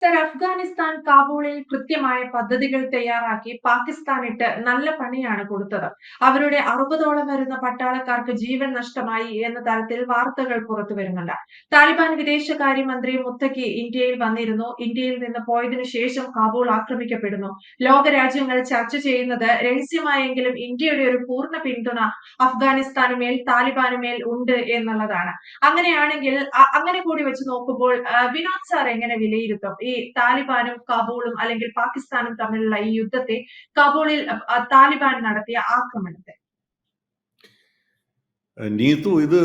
Sir, Afghanistan കാബൂളിൽ കൃത്യമായ പദ്ധതികൾ തയ്യാറാക്കി പാകിസ്ഥാനിട്ട് നല്ല പണിയാണ് കൊടുത്തത്. അവരുടെ 60ഓളം വരുന്ന പട്ടാളക്കാർക്ക് ജീവൻ നഷ്ടമായി എന്ന തരത്തിൽ വാർത്തകൾ പുറത്തു വരുന്നുണ്ട്. താലിബാൻ വിദേശകാര്യമന്ത്രി മുത്തഖി ഇന്ത്യയിൽ വന്നിരുന്നു. ഇന്ത്യയിൽ നിന്ന് പോയതിനു ശേഷം കാബൂൾ ആക്രമിക്കപ്പെടുന്നു. ലോകരാജ്യങ്ങൾ ചർച്ച ചെയ്യുന്നത് രഹസ്യമായെങ്കിലും ഇന്ത്യയുടെ ഒരു പൂർണ്ണ പിന്തുണ അഫ്ഗാനിസ്ഥാനുമേൽ താലിബാനുമേൽ ഉണ്ട് എന്നുള്ളതാണ്. അങ്ങനെയാണെങ്കിൽ അങ്ങനെ കൂടി വെച്ച് നോക്കുമ്പോൾ വിനോദ് സാർ എങ്ങനെ വിലയിരുത്തും ഈ താലിബാനും കാബൂളും അല്ലെങ്കിൽ പാകിസ്ഥാനും തമ്മിലുള്ള ഈ യുദ്ധത്തെ, കാബൂളിൽ താലിബാൻ നടത്തിയ ആക്രമണത്തെ? നീതു, ഇത്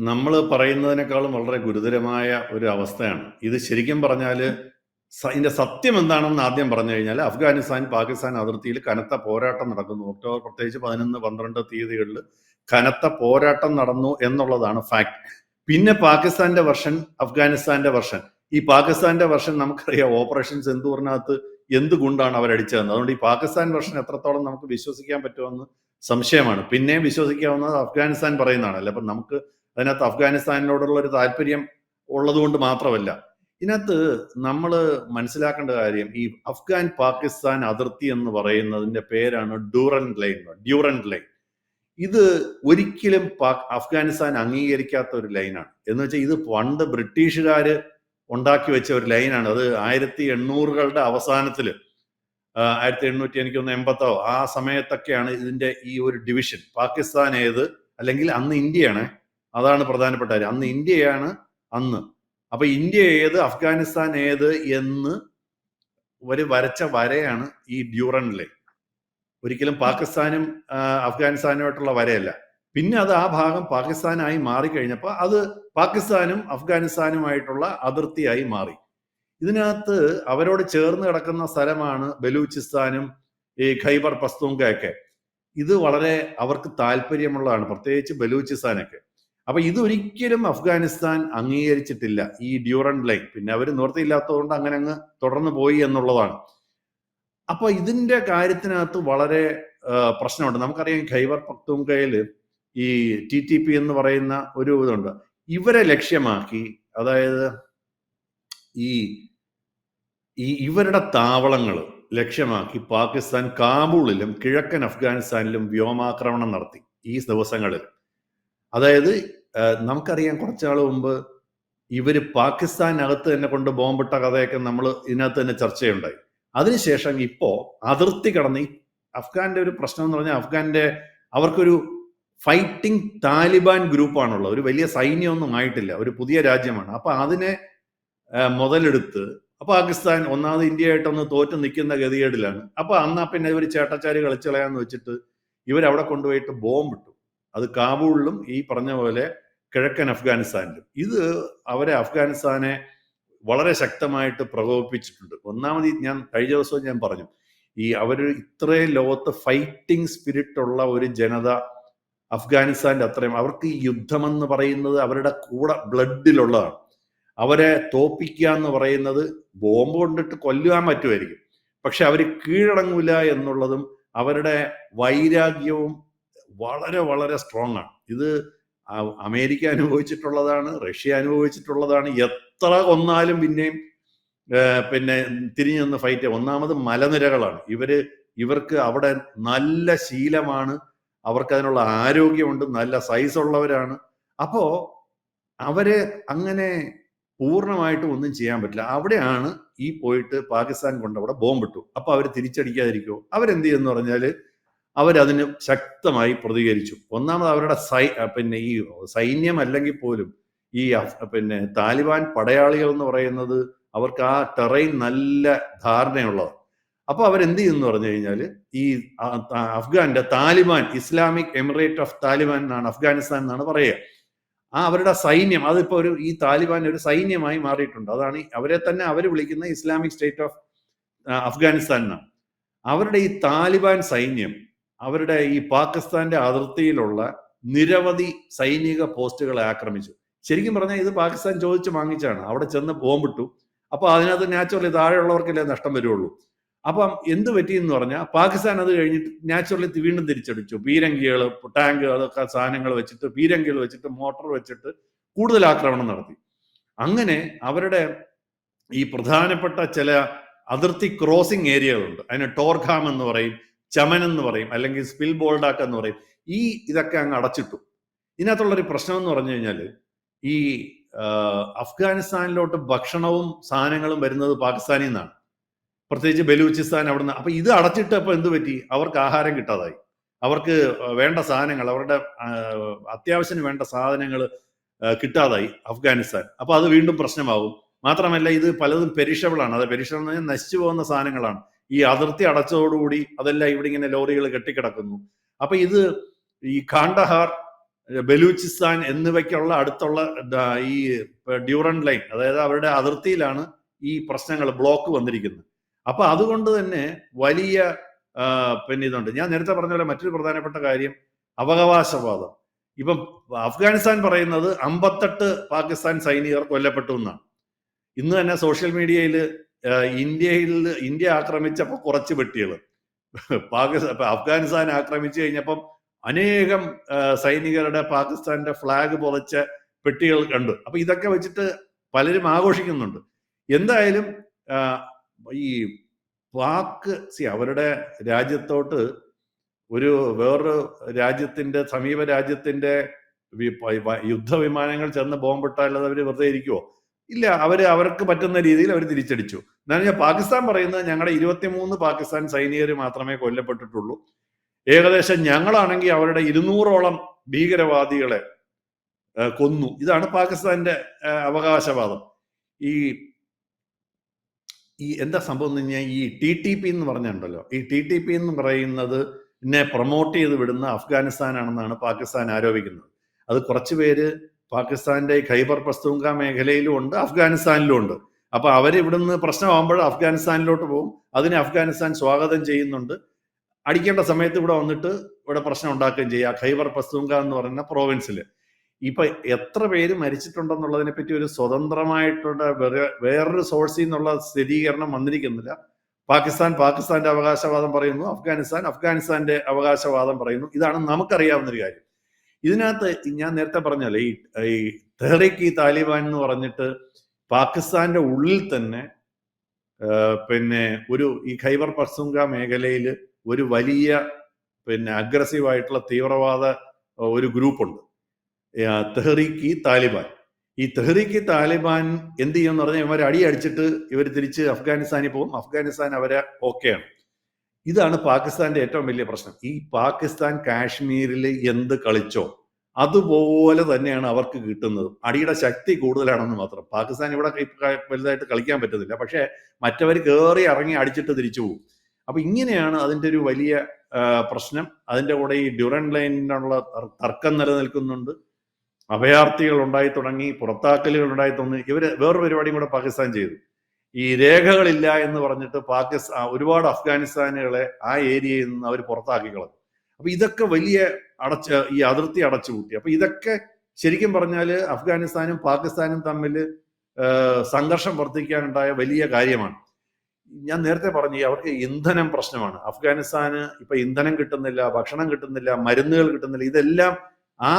നമ്മൾ പറയുന്നതിനേക്കാളും വളരെ ഗുരുതരമായ ഒരു അവസ്ഥയാണ്. ഇത് ശരിക്കും പറഞ്ഞാൽ ഇതിന്റെ സത്യം എന്താണെന്ന് ആദ്യം പറഞ്ഞു കഴിഞ്ഞാൽ, അഫ്ഗാനിസ്ഥാൻ പാകിസ്ഥാൻ അതിർത്തിയിൽ കനത്ത പോരാട്ടം നടക്കുന്നു. ഒക്ടോബർ പ്രത്യേകിച്ച് 11, 12 തീയതികളിൽ കനത്ത പോരാട്ടം നടന്നു എന്നുള്ളതാണ് ഫാക്ട്. പിന്നെ പാകിസ്ഥാന്റെ വെർഷൻ, അഫ്ഗാനിസ്ഥാന്റെ വെർഷൻ. ഈ പാകിസ്ഥാന്റെ വെർഷൻ നമുക്കറിയാം, ഓപ്പറേഷൻ സിന്ദൂറിനകത്ത് എന്തുകൊണ്ടാണ് അവരടിച്ചതെന്ന്. അതുകൊണ്ട് ഈ പാകിസ്ഥാൻ വെർഷൻ എത്രത്തോളം നമുക്ക് വിശ്വസിക്കാൻ പറ്റുമെന്ന് സംശയമാണ്. പിന്നെയും വിശ്വസിക്കാവുന്നത് അഫ്ഗാനിസ്ഥാൻ പറയുന്നതാണല്ലോ. അപ്പം നമുക്ക് അതിനകത്ത് അഫ്ഗാനിസ്ഥാനിനോടുള്ള ഒരു താല്പര്യം ഉള്ളതുകൊണ്ട് മാത്രമല്ല. ഇതിനകത്ത് നമ്മൾ മനസ്സിലാക്കേണ്ട കാര്യം, ഈ അഫ്ഗാൻ പാകിസ്ഥാൻ അതിർത്തി എന്ന് പറയുന്നതിന്റെ പേരാണ് ഡ്യൂറന്റ് ലൈൻ. ഇത് ഒരിക്കലും അഫ്ഗാനിസ്ഥാൻ അംഗീകരിക്കാത്ത ഒരു ലൈനാണ്. എന്ന് വെച്ചാൽ ഇത് പണ്ട് ബ്രിട്ടീഷുകാര് ഉണ്ടാക്കി വെച്ച ഒരു ലൈനാണ്. അത് 1880കളുടെ അവസാനത്തില്, 1880 എനിക്കൊന്ന് 80 ആ സമയത്തൊക്കെയാണ് ഇതിന്റെ ഈ ഒരു ഡിവിഷൻ. പാകിസ്ഥാൻ ഏത്, അല്ലെങ്കിൽ അന്ന് ഇന്ത്യയാണ്, അതാണ് പ്രധാനപ്പെട്ട കാര്യം. അന്ന് ഇന്ത്യയാണ് അന്ന്. അപ്പൊ ഇന്ത്യ ഏത്, അഫ്ഗാനിസ്ഥാൻ ഏത് എന്ന് ഒരു വരച്ച വരയാണ് ഈ ഡ്യൂറന്റ് ലൈൻ. ഒരിക്കലും പാകിസ്ഥാനും അഫ്ഗാനിസ്ഥാനുമായിട്ടുള്ള വരയല്ല. പിന്നെ അത് ആ ഭാഗം പാകിസ്ഥാനായി മാറിക്കഴിഞ്ഞപ്പോൾ അത് പാകിസ്ഥാനും അഫ്ഗാനിസ്ഥാനുമായിട്ടുള്ള അതിർത്തിയായി മാറി. ഇതിനകത്ത് അവരോട് ചേർന്ന് കിടക്കുന്ന സ്ഥലമാണ് ബലൂചിസ്ഥാനും ഈ ഖൈബർ പഖ്തൂൺഖ്വയൊക്കെ. ഇത് വളരെ അവർക്ക് താല്പര്യമുള്ളതാണ്, പ്രത്യേകിച്ച് ബലൂചിസ്ഥാനൊക്കെ. അപ്പൊ ഇതൊരിക്കലും അഫ്ഗാനിസ്ഥാൻ അംഗീകരിച്ചിട്ടില്ല, ഈ ഡ്യൂറന്റ് ലൈൻ. പിന്നെ അവർ നിവൃത്തിയില്ലാത്തതുകൊണ്ട് അങ്ങനെ അങ്ങ് തുടർന്ന് പോയി എന്നുള്ളതാണ്. അപ്പൊ ഇതിന്റെ കാര്യത്തിനകത്ത് വളരെ പ്രശ്നമുണ്ട്. നമുക്കറിയാം, ഖൈബർ പഖ്തൂൺഖ്വയിൽ ഈ TTP എന്ന് പറയുന്ന ഒരു ഇതുണ്ട്. ഇവരെ ലക്ഷ്യമാക്കി, അതായത് ഇവരുടെ താവളങ്ങൾ ലക്ഷ്യമാക്കി പാകിസ്ഥാൻ കാബൂളിലും കിഴക്കൻ അഫ്ഗാനിസ്ഥാനിലും വ്യോമാക്രമണം നടത്തി ഈ ദിവസങ്ങളിൽ. അതായത് നമുക്കറിയാം, കുറച്ചാൾ മുമ്പ് ഇവര് പാകിസ്ഥാനകത്ത് തന്നെ കൊണ്ട് ബോംബിട്ട കഥയൊക്കെ നമ്മൾ ഇതിനകത്ത് തന്നെ ചർച്ചയുണ്ടായി. അതിനുശേഷം ഇപ്പോ അതിർത്തി കടന്ന് അഫ്ഗാന്റെ ഒരു പ്രശ്നം എന്ന് പറഞ്ഞാൽ, അവർക്കൊരു ഫൈറ്റിംഗ് താലിബാൻ ഗ്രൂപ്പാണുള്ളത്. ഒരു വലിയ സൈന്യമൊന്നും ആയിട്ടില്ല, ഒരു പുതിയ രാജ്യമാണ്. അപ്പൊ അതിനെ മുതലെടുത്ത് പാകിസ്ഥാൻ ഒന്നാമത് ഇന്ത്യയായിട്ടൊന്ന് തോറ്റു നിൽക്കുന്ന ഗതികേടിലാണ്. അപ്പൊ പിന്നെ ഇവർ ചേട്ടച്ചാരി കളിച്ചു കളയാന്ന് വെച്ചിട്ട് ഇവരവിടെ കൊണ്ടുപോയിട്ട് ബോംബിട്ടു. അത് കാബൂളിലും ഈ പറഞ്ഞ പോലെ കിഴക്കൻ അഫ്ഗാനിസ്ഥാനിലും. ഇത് അഫ്ഗാനിസ്ഥാനെ വളരെ ശക്തമായിട്ട് പ്രകോപിപ്പിച്ചിട്ടുണ്ട്. ഒന്നാമത് ഞാൻ കഴിഞ്ഞ ദിവസവും ഞാൻ പറഞ്ഞു, അവർ ഇത്രയും ലോകത്ത് ഫൈറ്റിംഗ് സ്പിരിറ്റ് ഉള്ള ഒരു ജനത അഫ്ഗാനിസ്ഥാന്റെ അത്രയും. അവർക്ക് ഈ യുദ്ധമെന്ന് പറയുന്നത് അവരുടെ കൂടെ ബ്ലഡിലുള്ളതാണ്. അവരെ തോപ്പിക്കുക എന്ന് പറയുന്നത് ബോംബ് കൊണ്ടിട്ട് കൊല്ലുവാൻ പറ്റുമായിരിക്കും, പക്ഷെ അവർ കീഴടങ്ങൂല എന്നുള്ളതും അവരുടെ വൈരാഗ്യവും വളരെ വളരെ സ്ട്രോങ് ആണ്. ഇത് അമേരിക്ക അനുഭവിച്ചിട്ടുള്ളതാണ്, റഷ്യ അനുഭവിച്ചിട്ടുള്ളതാണ്. എത്ര കൊന്നാലും പിന്നെയും തിരിഞ്ഞു നിന്ന് ഫൈറ്റ്. ഒന്നാമത് മലനിരകളാണ്. ഇവർക്ക് അവിടെ നല്ല ശീലമാണ്, അവർക്ക് അതിനുള്ള ആരോഗ്യമുണ്ട്, നല്ല സൈസ് ഉള്ളവരാണ്. അപ്പോ അവരെ അങ്ങനെ പൂർണ്ണമായിട്ടും ഒന്നും ചെയ്യാൻ പറ്റില്ല. അവിടെയാണ് ഈ പോയിട്ട് പാകിസ്ഥാൻ കൊണ്ടവിടെ ബോംബിട്ടു. അപ്പൊ അവർ തിരിച്ചടിക്കാതിരിക്കുമോ? അവരെന്ത് ചെയ്യുമെന്ന് പറഞ്ഞാൽ അവരതിന് ശക്തമായി പ്രതികരിച്ചു. ഒന്നാമത് അവരുടെ ഈ സൈന്യം അല്ലെങ്കിൽ പോലും ഈ താലിബാൻ പടയാളികൾ എന്ന് പറയുന്നത് അവർക്ക് ആ ടെറൈൻ നല്ല ധാരണയുള്ളതാണ്. അപ്പൊ അവരെന്ത് ചെയ്യുമെന്ന് പറഞ്ഞു കഴിഞ്ഞാൽ, ഈ അഫ്ഗാന്റെ Taliban, Islamic Emirate of Taliban എന്നാണ് അഫ്ഗാനിസ്ഥാൻ എന്നാണ് പറയുക. അവരുടെ സൈന്യം അതിപ്പോ ഈ താലിബാൻ ഒരു സൈന്യമായി മാറിയിട്ടുണ്ട്. അതാണ് അവരെ തന്നെ അവർ വിളിക്കുന്ന ഇസ്ലാമിക് സ്റ്റേറ്റ് ഓഫ് അഫ്ഗാനിസ്ഥാൻ എന്നാണ്. അവരുടെ ഈ താലിബാൻ സൈന്യം അവരുടെ ഈ പാകിസ്ഥാന്റെ അതിർത്തിയിലുള്ള നിരവധി സൈനിക പോസ്റ്റുകളെ ആക്രമിച്ചു. ശരിക്കും പറഞ്ഞാൽ ഇത് പാകിസ്ഥാൻ ചോദിച്ച് വാങ്ങിച്ചാണ്. അവിടെ ചെന്ന് ബോംബിട്ടു. അപ്പൊ അതിനകത്ത് നാച്ചുറലി താഴെയുള്ളവർക്കല്ലേ നഷ്ടം വരുള്ളൂ. അപ്പം എന്ത് പറ്റിയെന്ന് പറഞ്ഞാൽ, പാകിസ്ഥാൻ അത് കഴിഞ്ഞിട്ട് നാച്ചുറലി വീണ്ടും തിരിച്ചടിച്ചു. പീരങ്കികൾ, ടാങ്ക്, അതൊക്കെ സാധനങ്ങൾ വെച്ചിട്ട്, പീരങ്കികൾ വെച്ചിട്ട്, മോട്ടോർ വെച്ചിട്ട് കൂടുതൽ ആക്രമണം നടത്തി. അങ്ങനെ അവരുടെ ഈ പ്രധാനപ്പെട്ട ചില അതിർത്തി ക്രോസിംഗ് ഏരിയകളുണ്ട്. അതിന് ടോർഖാം എന്ന് പറയും, ചമൻ എന്ന് പറയും, അല്ലെങ്കിൽ സ്പിൽ ബോൾഡാക്ക് എന്ന് പറയും. ഇതൊക്കെ അങ്ങ് അടച്ചിട്ടു. ഇതിനകത്തുള്ളൊരു പ്രശ്നം എന്ന് പറഞ്ഞു കഴിഞ്ഞാൽ ഈ അഫ്ഗാനിസ്ഥാനിലോട്ട് ഭക്ഷണവും സാധനങ്ങളും വരുന്നത് പാകിസ്ഥാനിൽ നിന്നാണ്, പ്രത്യേകിച്ച് ബലൂചിസ്ഥാൻ അവിടുന്ന്. അപ്പൊ ഇത് അടച്ചിട്ടപ്പോൾ എന്ത് പറ്റി? അവർക്ക് ആഹാരം കിട്ടാതായി, അവർക്ക് വേണ്ട സാധനങ്ങൾ, അവരുടെ അത്യാവശ്യത്തിന് വേണ്ട സാധനങ്ങൾ കിട്ടാതായി അഫ്ഗാനിസ്ഥാൻ. അപ്പൊ അത് വീണ്ടും പ്രശ്നമാവും. മാത്രമല്ല ഇത് പലതും പെരിഷബിൾ ആണ്. അത് പെരിഷബിൾ എന്ന് പറഞ്ഞാൽ നശിച്ചു പോകുന്ന സാധനങ്ങളാണ്. ഈ അതിർത്തി അടച്ചതോടുകൂടി അതെല്ലാം ഇവിടെ ഇങ്ങനെ ലോറികൾ കെട്ടിക്കിടക്കുന്നു. അപ്പൊ ഇത് ഈ കാണ്ഡഹാർ, ബലൂചിസ്ഥാൻ എന്നിവയ്ക്കുള്ള അടുത്തുള്ള ഈ ഡ്യൂറൻ ലൈൻ, അതായത് അവരുടെ അതിർത്തിയിലാണ് ഈ പ്രശ്നങ്ങൾ, ബ്ലോക്ക് വന്നിരിക്കുന്നത്. അപ്പൊ അതുകൊണ്ട് തന്നെ വലിയ പിന്നെ ഇതുണ്ട്. ഞാൻ നേരത്തെ പറഞ്ഞ പോലെ മറ്റൊരു പ്രധാനപ്പെട്ട കാര്യം അവകാശവാദം. ഇപ്പം അഫ്ഗാനിസ്ഥാൻ പറയുന്നത് 58 പാകിസ്ഥാൻ സൈനികർ കൊല്ലപ്പെട്ടു എന്നാണ്. ഇന്ന് തന്നെ സോഷ്യൽ മീഡിയയിൽ ഇന്ത്യ ആക്രമിച്ചപ്പോൾ കുറച്ച് പെട്ടികൾ, അഫ്ഗാനിസ്ഥാൻ ആക്രമിച്ചു കഴിഞ്ഞപ്പം അനേകം സൈനികരുടെ പാകിസ്ഥാന്റെ ഫ്ലാഗ് പൊതച്ച പെട്ടികൾ കണ്ടു. അപ്പൊ ഇതൊക്കെ വെച്ചിട്ട് പലരും ആഘോഷിക്കുന്നുണ്ട്. എന്തായാലും ഈ അവരുടെ രാജ്യത്തോട്ട് വേറൊരു രാജ്യത്തിന്റെ, സമീപ രാജ്യത്തിന്റെ യുദ്ധവിമാനങ്ങൾ ചെന്ന് ബോംബിട്ടാൽ അവർ വെറുതെ ഇരിക്കുവോ? ഇല്ല, അവർക്ക് പറ്റുന്ന രീതിയിൽ അവർ തിരിച്ചടിച്ചു. എന്നാലും ഞാൻ പാകിസ്ഥാൻ പറയുന്നത് ഞങ്ങളുടെ 23 പാകിസ്ഥാൻ സൈനികർ മാത്രമേ കൊല്ലപ്പെട്ടിട്ടുള്ളൂ. ഏകദേശം ഞങ്ങളാണെങ്കിൽ അവരുടെ 200ഓളം ഭീകരവാദികളെ കൊന്നു. ഇതാണ് പാകിസ്ഥാന്റെ അവകാശവാദം. ഈ എന്താ സംഭവം എന്ന് കഴിഞ്ഞാൽ ഈ TTP എന്ന് പറഞ്ഞുണ്ടല്ലോ, ഈ TTP എന്ന് പറയുന്നത് പ്രൊമോട്ട് ചെയ്ത് വിടുന്ന അഫ്ഗാനിസ്ഥാനാണെന്നാണ് പാകിസ്ഥാൻ ആരോപിക്കുന്നത്. അത് കുറച്ച് പേര് പാകിസ്ഥാന്റെ ഖൈബർ പഖ്തൂൺഖ്വ മേഖലയിലും ഉണ്ട്, അഫ്ഗാനിസ്ഥാനിലും ഉണ്ട്. അപ്പൊ അവരിവിടുന്ന് പ്രശ്നമാകുമ്പോൾ അഫ്ഗാനിസ്ഥാനിലോട്ട് പോകും. അതിനെ അഫ്ഗാനിസ്ഥാൻ സ്വാഗതം ചെയ്യുന്നുണ്ട്. അടിക്കേണ്ട സമയത്ത് ഇവിടെ വന്നിട്ട് ഇവിടെ പ്രശ്നം ഉണ്ടാക്കുകയും ചെയ്യുക. ഖൈബർ പഖ്തൂൺഖ്വ എന്ന് പറയുന്ന പ്രോവിൻസിൽ ഇപ്പൊ എത്ര പേര് മരിച്ചിട്ടുണ്ടെന്നുള്ളതിനെ പറ്റി ഒരു സ്വതന്ത്രമായിട്ടുള്ള വേറൊരു സോഴ്സിൽ നിന്നുള്ള സ്ഥിരീകരണം വന്നിരിക്കുന്നില്ല. പാകിസ്ഥാന്റെ അവകാശവാദം പറയുന്നു, അഫ്ഗാനിസ്ഥാന്റെ അവകാശവാദം പറയുന്നു. ഇതാണ് നമുക്കറിയാവുന്നൊരു കാര്യം. ഇതിനകത്ത് ഞാൻ നേരത്തെ പറഞ്ഞല്ലേ, ഈ തെഹ്രീക്ക് ഇ താലിബാൻ എന്ന് പറഞ്ഞിട്ട് പാകിസ്ഥാന്റെ ഉള്ളിൽ തന്നെ പിന്നെ ഈ ഖൈബർ പഖ്തൂൺഖ്വ മേഖലയിൽ ഒരു വലിയ അഗ്രസീവ് ആയിട്ടുള്ള തീവ്രവാദ ഒരു ഗ്രൂപ്പുണ്ട്, തെഹ്രീക്ക് ഇ താലിബാൻ. ഈ തെഹ്രീക്ക് ഇ താലിബാൻ എന്ത് ചെയ്യുമെന്ന് പറഞ്ഞാൽ ഇവർ അടിയടിച്ചിട്ട് ഇവർ തിരിച്ച് അഫ്ഗാനിസ്ഥാനിൽ പോകും. അഫ്ഗാനിസ്ഥാൻ അവരെ ഓക്കെയാണ്. ഇതാണ് പാകിസ്ഥാന്റെ ഏറ്റവും വലിയ പ്രശ്നം. ഈ പാകിസ്ഥാൻ കാശ്മീരിൽ എന്ത് കളിച്ചോ അതുപോലെ തന്നെയാണ് അവർക്ക് കിട്ടുന്നത്. അടിയുടെ ശക്തി കൂടുതലാണെന്ന് മാത്രം. പാകിസ്ഥാൻ ഇവിടെ വലുതായിട്ട് കളിക്കാൻ പറ്റുന്നില്ല, പക്ഷെ മറ്റവർ കയറി ഇറങ്ങി അടിച്ചിട്ട് തിരിച്ചു പോകും. അപ്പൊ ഇങ്ങനെയാണ് അതിന്റെ ഒരു വലിയ പ്രശ്നം. അതിന്റെ കൂടെ ഈ ഡ്യൂറൻ ലൈനിനുള്ള തർക്കം നിലനിൽക്കുന്നുണ്ട്. അഭയാർത്ഥികൾ ഉണ്ടായി തുടങ്ങി, പുറത്താക്കലുകൾ ഉണ്ടായി തുടങ്ങി. ഇവര് വേറൊരു പരിപാടിയും കൂടെ പാകിസ്ഥാൻ ചെയ്തു. ഈ രേഖകളില്ല എന്ന് പറഞ്ഞിട്ട് ഒരുപാട് അഫ്ഗാനിസ്ഥാനികളെ ആ ഏരിയയിൽ നിന്ന് അവർ പുറത്താക്കി കളഞ്ഞു. അപ്പൊ ഇതൊക്കെ വലിയ ഈ അതിർത്തി അടച്ചുപൂട്ടി. അപ്പൊ ഇതൊക്കെ ശരിക്കും പറഞ്ഞാല് അഫ്ഗാനിസ്ഥാനും പാകിസ്ഥാനും തമ്മിൽ സംഘർഷം വർദ്ധിക്കാനുണ്ടായ വലിയ കാര്യമാണ്. ഞാൻ നേരത്തെ പറഞ്ഞു, അവർക്ക് ഇന്ധനം പ്രശ്നമാണ്. അഫ്ഗാനിസ്ഥാന് ഇപ്പൊ ഇന്ധനം കിട്ടുന്നില്ല, ഭക്ഷണം കിട്ടുന്നില്ല, മരുന്നുകൾ കിട്ടുന്നില്ല. ഇതെല്ലാം ആ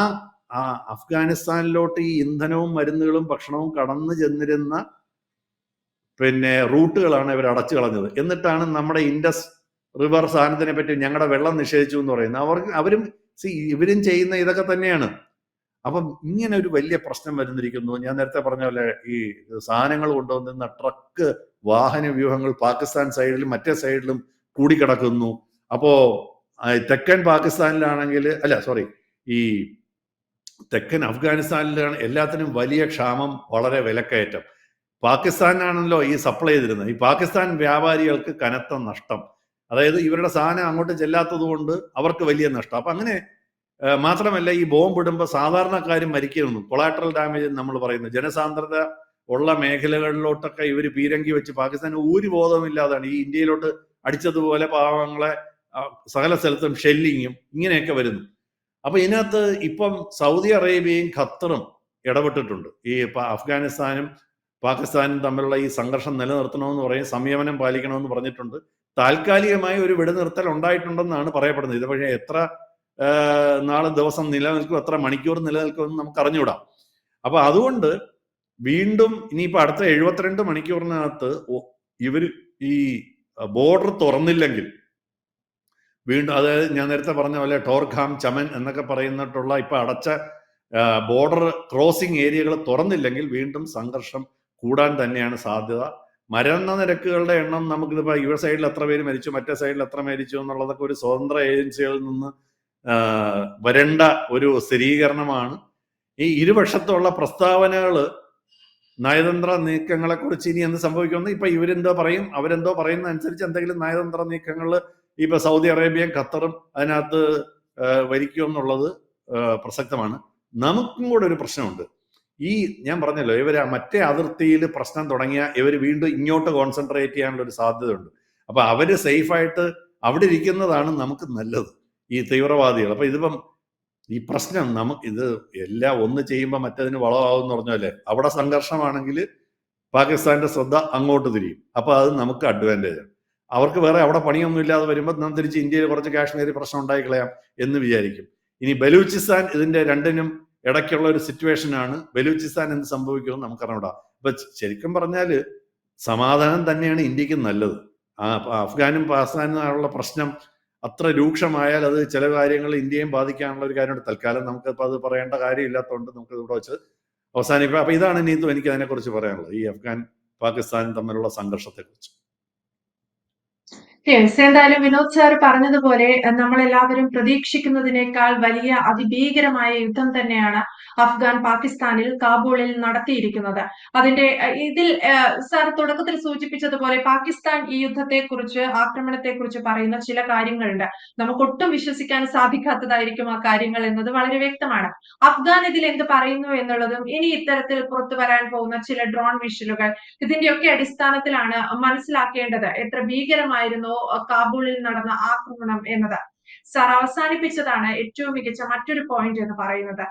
അഫ്ഗാനിസ്ഥാനിലോട്ട് ഈ ഇന്ധനവും മരുന്നുകളും ഭക്ഷണവും കടന്നു ചെന്നിരുന്ന റൂട്ടുകളാണ് ഇവർ അടച്ചു കളഞ്ഞത്. എന്നിട്ടാണ് നമ്മുടെ ഇൻഡസ് റിവർ സാധനത്തിനെ പറ്റി ഞങ്ങളുടെ വെള്ളം നിഷേധിച്ചു എന്ന് പറയുന്നത്. ഇവരും ചെയ്യുന്ന ഇതൊക്കെ തന്നെയാണ്. അപ്പം ഇങ്ങനെ ഒരു വലിയ പ്രശ്നം വരുന്നിരിക്കുന്നു. ഞാൻ നേരത്തെ പറഞ്ഞ പോലെ ഈ സാധനങ്ങൾ കൊണ്ടുവന്നിരുന്ന ട്രക്ക് വാഹന വ്യൂഹങ്ങൾ പാകിസ്ഥാൻ സൈഡിലും മറ്റേ സൈഡിലും കൂടിക്കിടക്കുന്നു. അപ്പോ തെക്കൻ പാകിസ്ഥാനിലാണെങ്കിൽ ഈ തെക്കൻ അഫ്ഗാനിസ്ഥാനിലാണ് എല്ലാത്തിനും വലിയ ക്ഷാമം, വളരെ വിലക്കയറ്റം. പാകിസ്ഥാനാണല്ലോ ഈ സപ്ലൈ ചെയ്തിരുന്നത്. ഈ പാകിസ്ഥാൻ വ്യാപാരികൾക്ക് കനത്ത നഷ്ടം. അതായത് ഇവരുടെ സാധനം അങ്ങോട്ട് ചെല്ലാത്തത് കൊണ്ട് അവർക്ക് വലിയ നഷ്ടം. അപ്പൊ അങ്ങനെ മാത്രമല്ല, ഈ ബോംബ് ഇടുമ്പോൾ സാധാരണക്കാരും മരിക്കുന്നു. കൊളാട്രൽ ഡാമേജ് നമ്മൾ പറയുന്നത്. ജനസാന്ദ്രത ഉള്ള മേഖലകളിലോട്ടൊക്കെ ഇവർ പീരങ്കി വെച്ച് പാകിസ്ഥാൻ ഒരു ബോധമില്ലാതാണ് ഈ ഇന്ത്യയിലോട്ട് അടിച്ചതുപോലെ പാവങ്ങളെ സകല സ്ഥലത്തും ഷെല്ലിങ്ങും ഇങ്ങനെയൊക്കെ വരുന്നു. അപ്പൊ ഇതിനകത്ത് ഇപ്പം സൗദി അറേബ്യയും ഖത്തറും ഇടപെട്ടിട്ടുണ്ട്. ഈ അഫ്ഗാനിസ്ഥാനും പാകിസ്ഥാനും തമ്മിലുള്ള ഈ സംഘർഷം നിലനിർത്തണമെന്ന് പറയും, സംയമനം പാലിക്കണമെന്ന് പറഞ്ഞിട്ടുണ്ട്. താൽക്കാലികമായി ഒരു വെടിനിർത്തൽ ഉണ്ടായിട്ടുണ്ടെന്നാണ് പറയപ്പെടുന്നത്. ഇത് പക്ഷേ എത്ര ദിവസം നിലനിൽക്കും, എത്ര മണിക്കൂർ നിലനിൽക്കുമെന്ന് നമുക്ക് അറിഞ്ഞുകൂടാം. അപ്പൊ അതുകൊണ്ട് വീണ്ടും ഇനിയിപ്പോ അടുത്ത 72 മണിക്കൂറിനകത്ത് ഇവർ ഈ ബോർഡർ തുറന്നില്ലെങ്കിൽ വീണ്ടും, അതായത് ഞാൻ നേരത്തെ പറഞ്ഞ പോലെ ടോർഖാം, ചമൻ എന്നൊക്കെ പറയുന്നിട്ടുള്ള ഇപ്പൊ അടച്ച ബോർഡർ ക്രോസിംഗ് ഏരിയകൾ തുറന്നില്ലെങ്കിൽ വീണ്ടും സംഘർഷം കൂടാൻ തന്നെയാണ് സാധ്യത. മരണനിരക്കുകളുടെ എണ്ണം നമുക്കിതിപ്പോ ഈ സൈഡിൽ എത്ര പേര് മരിച്ചു, മറ്റേ സൈഡിൽ എത്ര മരിച്ചു എന്നുള്ളതൊക്കെ ഒരു സ്വതന്ത്ര ഏജൻസികളിൽ നിന്ന് വരേണ്ട ഒരു സ്ഥിരീകരണമാണ്. ഈ ഇരുപക്ഷത്തുള്ള പ്രസ്താവനകൾ, നയതന്ത്ര നീക്കങ്ങളെ കുറിച്ച് ഇനി എന്ത് സംഭവിക്കുമെന്ന് ഇപ്പൊ ഇവരെന്തോ പറയും, അവരെന്തോ പറയുന്ന അനുസരിച്ച് എന്തെങ്കിലും നയതന്ത്ര നീക്കങ്ങൾ ഇപ്പൊ സൗദി അറേബ്യയും ഖത്തറും അതിനകത്ത് വരിക്കുമെന്നുള്ളത് പ്രസക്തമാണ്. നമുക്കും കൂടെ ഒരു പ്രശ്നമുണ്ട്. ഈ ഞാൻ പറഞ്ഞല്ലോ, ഇവർ മറ്റേ അതിർത്തിയിൽ പ്രശ്നം തുടങ്ങിയ ഇവർ വീണ്ടും ഇങ്ങോട്ട് കോൺസെൻട്രേറ്റ് ചെയ്യാനുള്ള ഒരു സാധ്യതയുണ്ട്. അപ്പൊ അവര് സേഫായിട്ട് അവിടെ ഇരിക്കുന്നതാണ് നമുക്ക് നല്ലത്, ഈ തീവ്രവാദികൾ. അപ്പൊ ഇതിപ്പം ഈ പ്രശ്നം ഇത് എല്ലാം ഒന്ന് ചെയ്യുമ്പോൾ മറ്റതിന് വളമാവും എന്ന് പറഞ്ഞാലേ, അവിടെ സംഘർഷമാണെങ്കിൽ പാകിസ്ഥാന്റെ ശ്രദ്ധ അങ്ങോട്ട് തിരിയും. അപ്പൊ അത് നമുക്ക് അഡ്വാൻറ്റേജ്. അവർക്ക് വേറെ അവിടെ പണിയൊന്നും ഇല്ലാതെ വരുമ്പോൾ നാം തിരിച്ച് ഇന്ത്യയിൽ കുറച്ച് കാശ്മീർ പ്രശ്നം ഉണ്ടായിക്കളയാം എന്ന് വിചാരിക്കും. ഇനി ബലൂചിസ്ഥാൻ ഇതിന്റെ രണ്ടിനും ഇടയ്ക്കുള്ള ഒരു സിറ്റുവേഷനാണ്. ബലൂചിസ്ഥാൻ എന്ത് സംഭവിക്കുമെന്ന് നമുക്കറിഞ്ഞൂടാ. അപ്പൊ ശരിക്കും പറഞ്ഞാല് സമാധാനം തന്നെയാണ് ഇന്ത്യക്ക് നല്ലത്. അഫ്ഗാനും പാകിസ്ഥാനും ഉള്ള പ്രശ്നം അത്ര രൂക്ഷമായാൽ അത് ചില കാര്യങ്ങൾ ഇന്ത്യയും ബാധിക്കാനുള്ള ഒരു കാര്യമുണ്ട്. തൽക്കാലം നമുക്കിപ്പോൾ അത് പറയേണ്ട കാര്യമില്ലാത്തതുകൊണ്ട് നമുക്ക് ഇവിടെ വെച്ച് അവസാനിപ്പിക്കാം. അപ്പൊ ഇതാണ് നീതു എനിക്ക് അതിനെക്കുറിച്ച് പറയാനുള്ളത്, ഈ അഫ്ഗാൻ പാകിസ്ഥാനും തമ്മിലുള്ള സംഘർഷത്തെ കുറിച്ച്. എന്തായാലും വിനോദ് സാർ പറഞ്ഞതുപോലെ നമ്മളെല്ലാവരും പ്രതീക്ഷിക്കുന്നതിനേക്കാൾ വലിയ അതിഭീകരമായ യുദ്ധം തന്നെയാണ് അഫ്ഗാൻ പാകിസ്ഥാനിൽ കാബൂളിൽ നടത്തിയിരിക്കുന്നത്. അതിന്റെ ഇതിൽ സാർ തുടക്കത്തിൽ സൂചിപ്പിച്ചതുപോലെ പാകിസ്ഥാൻ ഈ യുദ്ധത്തെക്കുറിച്ച്, ആക്രമണത്തെക്കുറിച്ച് പറയുന്ന ചില കാര്യങ്ങളുണ്ട്. നമുക്കൊട്ടും വിശ്വസിക്കാൻ സാധിക്കാത്തതായിരിക്കും ആ കാര്യങ്ങൾ എന്നത് വളരെ വ്യക്തമാണ്. അഫ്ഗാൻ ഇതിൽ എന്ത് പറയുന്നു എന്നുള്ളതും ഇനി ഇത്തരത്തിൽ പുറത്തു വരാൻ പോകുന്ന ചില ഡ്രോൺ വിഷ്വലുകൾ, ഇതിന്റെയൊക്കെ അടിസ്ഥാനത്തിലാണ് മനസ്സിലാക്കേണ്ടത് എത്ര ഭീകരമായിരുന്നു കാബൂളിൽ നടന്ന ആക്രമണം എന്നത്. സാർ അവസാനിപ്പിച്ചതാണ് ഏറ്റവും മികച്ച മറ്റൊരു പോയിന്റ് എന്ന് പറയുന്നത്.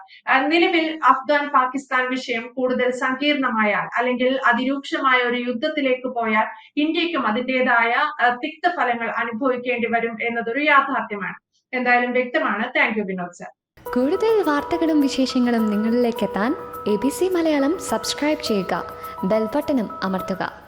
നിലവിൽ അഫ്ഗാൻ പാകിസ്ഥാൻ വിഷയം കൂടുതൽ സങ്കീർണമായാൽ, അല്ലെങ്കിൽ അതിരൂക്ഷമായ ഒരു യുദ്ധത്തിലേക്ക് പോയാൽ ഇന്ത്യക്കും അതിൻ്റെതായ തിക്തഫലങ്ങൾ അനുഭവിക്കേണ്ടി വരും എന്നതൊരു യാഥാർത്ഥ്യമാണ്. എന്തായാലും വ്യക്തമാണ്. Thank you Vinod sir. കൂടുതൽ വാർത്തകളും വിശേഷങ്ങളും നിങ്ങളിലേക്ക് എത്താൻ ABC മലയാളം സബ്സ്ക്രൈബ് ചെയ്യുക, ബെൽ ബട്ടണും അമർത്തുക.